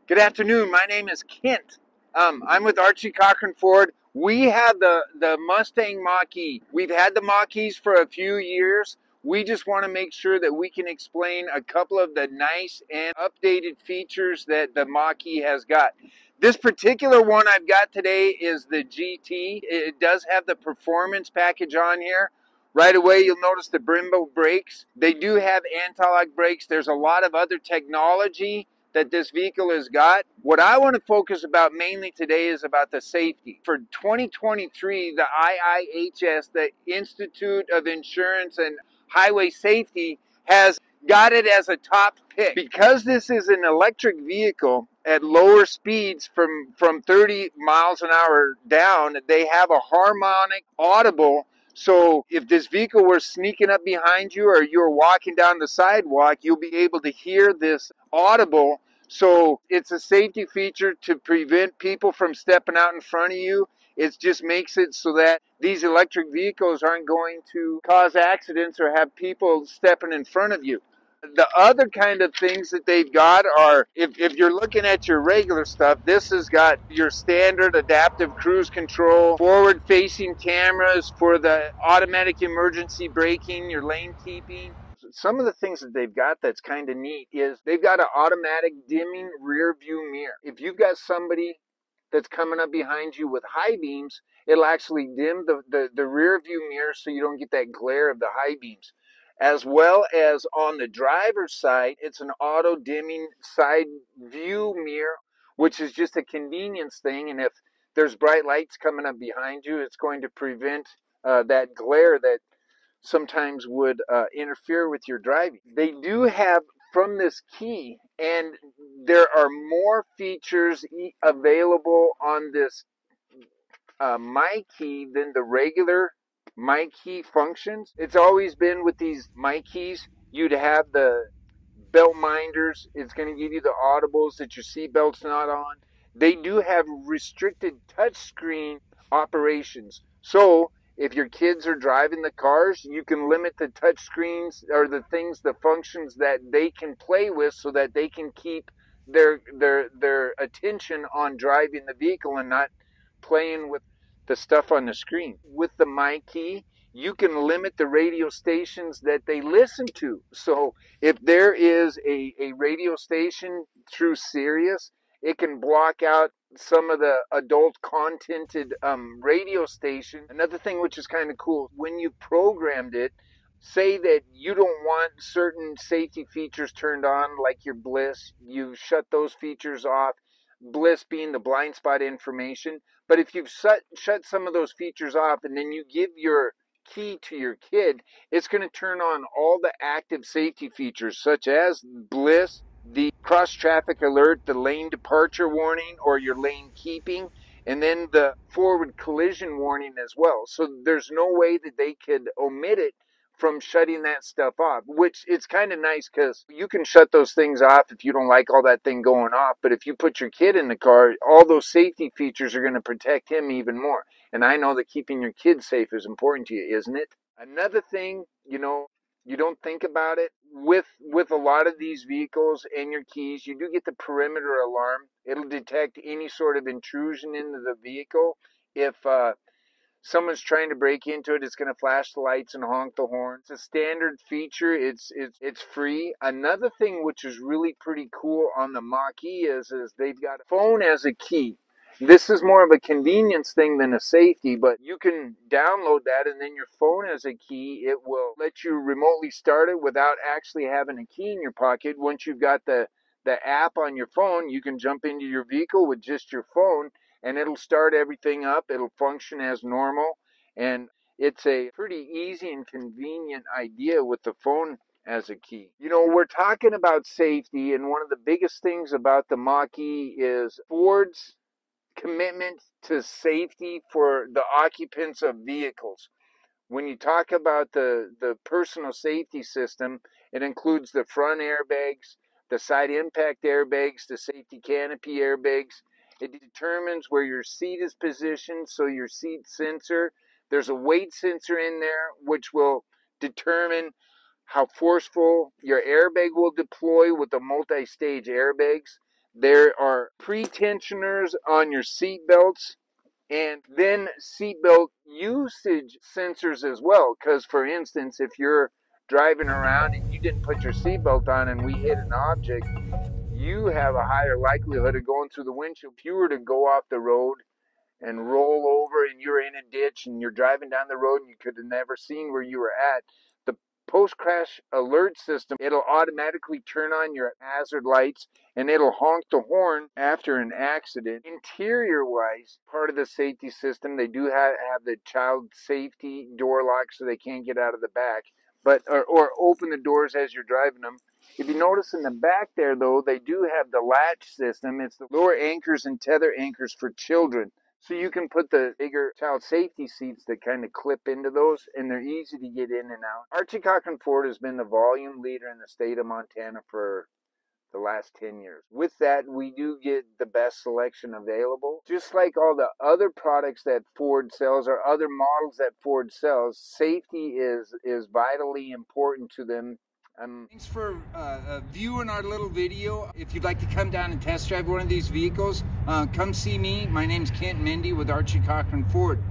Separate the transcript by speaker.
Speaker 1: Good afternoon. My name is Kent. I'm with Archie Cochran Ford. We have the Mustang Mach E. We've had the Mach E's for a few years. We just want to make sure that we can explain a couple of the nice and updated features that the Mach E has got. This particular one I've got today is the GT. It does have the performance package on here. Right away, you'll notice the Brembo brakes. They do have anti-lock brakes. There's a lot of other technology that this vehicle has got. What I want to focus about mainly today is about the safety. For 2023, the IIHS, the Institute of Insurance and Highway Safety, has got it as a top pick. Because this is an electric vehicle at lower speeds from 30 miles an hour down, they have a harmonic audible. So if this vehicle were sneaking up behind you or you're walking down the sidewalk, you'll be able to hear this audible. So it's a safety feature to prevent people from stepping out in front of you. It just makes it so that these electric vehicles aren't going to cause accidents or have people stepping in front of you. The other kind of things that they've got are, if you're looking at your regular stuff, this has got your standard adaptive cruise control, forward facing cameras for the automatic emergency braking, your lane keeping. Some of the things that they've got that's kind of neat is they've got an automatic dimming rear view mirror. If you've got somebody that's coming up behind you with high beams, it'll actually dim the rear view mirror so you don't get that glare of the high beams. As well as on the driver's side, it's an auto dimming side view mirror, which is just a convenience thing. And if there's bright lights coming up behind you, it's going to prevent that glare that sometimes would interfere with your driving. They do have from this key, and there are more features available on this My Key than the regular My Key functions. It's always been with these My Keys, you'd have the belt minders. It's going to give you the audibles that your seatbelt's not on. They do have restricted touchscreen operations. So if your kids are driving the cars, you can limit the touch screens or the things, the functions that they can play with so that they can keep their attention on driving the vehicle and not playing with the stuff on the screen. With the My Key, you can limit the radio stations that they listen to. So if there is a radio station through Sirius, it can block out some of the adult contented radio station. Another thing which is kind of cool, when you programmed it, say that you don't want certain safety features turned on, like your bliss, you shut those features off. Bliss being the blind spot information. But if you've shut some of those features off and then you give your key to your kid, it's going to turn on all the active safety features such as bliss, the cross traffic alert, the lane departure warning or your lane keeping, and then the forward collision warning as well. So there's no way that they could omit it from shutting that stuff off, which it's kind of nice because you can shut those things off if you don't like all that thing going off. But if you put your kid in the car, all those safety features are going to protect him even more. And I know that keeping your kids safe is important to you, isn't it? Another thing, you don't think about it with a lot of these vehicles and your keys, you do get the perimeter alarm. It'll detect any sort of intrusion into the vehicle. If someone's trying to break into it, it's going to flash the lights and honk the horn. It's a standard feature. It's free. Another thing which is really pretty cool on the Mach E is they've got a phone as a key. This is more of a convenience thing than a safety, but you can download that and then your phone as a key. It will let you remotely start it without actually having a key in your pocket. Once you've got the app on your phone, you can jump into your vehicle with just your phone and it'll start everything up. It'll function as normal. And it's a pretty easy and convenient idea with the phone as a key. We're talking about safety, and one of the biggest things about the Mach E is Ford's commitment to safety for the occupants of vehicles. When you talk about the personal safety system, it includes the front airbags, the side impact airbags, the safety canopy airbags. It determines where your seat is positioned, so your seat sensor. There's a weight sensor in there, which will determine how forceful your airbag will deploy with the multi-stage airbags. There are pre-tensioners on your seat belts, and then seatbelt usage sensors as well. Because, for instance, if you're driving around and you didn't put your seatbelt on and we hit an object, you have a higher likelihood of going through the windshield. If you were to go off the road and roll over and you're in a ditch and you're driving down the road and you could have never seen where you were at, the post-crash alert system, it'll automatically turn on your hazard lights and it'll honk the horn after an accident. Interior wise, part of the safety system, they do have the child safety door lock so they can't get out of the back, but or open the doors as you're driving them. If you notice in the back there, though, they do have the latch system. It's the lower anchors and tether anchors for children. So you can put the bigger child safety seats that kind of clip into those, and they're easy to get in and out. Archie Cochran Ford has been the volume leader in the state of Montana for the last 10 years. With that, we do get the best selection available. Just like all the other products that Ford sells or other models that Ford sells, safety is vitally important to them. Thanks for viewing our little video. If you'd like to come down and test drive one of these vehicles, come see me. My name's Mende with Archie Cochran Ford.